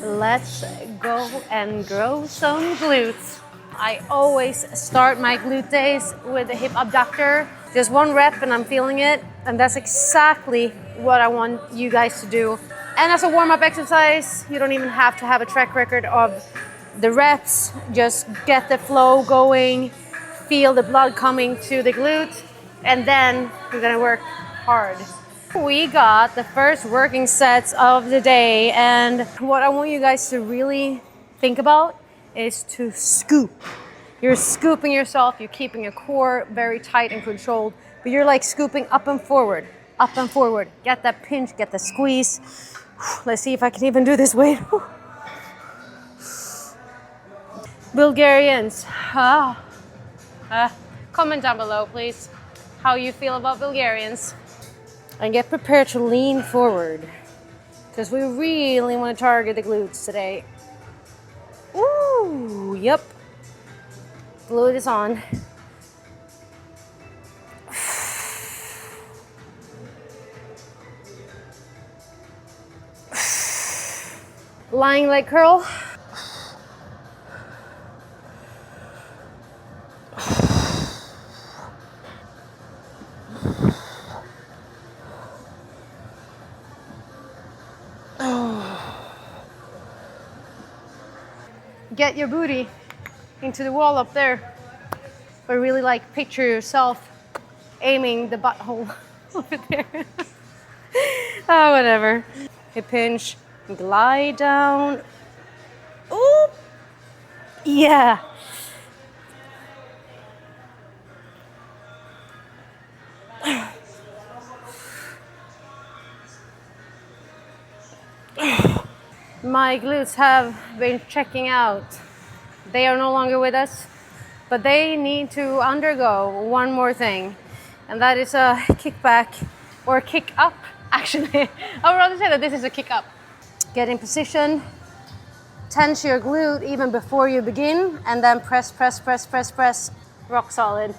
Let's go and grow some glutes. I always start my glute days with a hip abductor. Just 1 rep and I'm feeling it. And that's exactly what I want you guys to do. And as a warm-up exercise, you don't even have to have a track record of the reps. Just get the flow going, feel the blood coming to the glute, and then we're gonna work hard. We got the first working sets of the day, and what I want you guys to really think about is to scoop. You're scooping yourself, you're keeping your core very tight and controlled, but you're like scooping up and forward, up and forward. Get that pinch, get the squeeze. Let's see if I can even do this weight. Bulgarians, comment down below, please, how you feel about Bulgarians. And get prepared to lean forward, because we really want to target the glutes today. Ooh, yep. Glute is on. Lying leg curl. Get your booty into the wall up there, but really like picture yourself aiming the butthole over there. Oh, whatever. Hip hinge, glide down. Ooh, yeah. My glutes have been checking out. They are no longer with us, but they need to undergo one more thing, and that is a kickback or kick up. Actually, I would rather say that this is a kick up. Get in position, tense your glute even before you begin, and then press, press, press, press, press. Rock solid.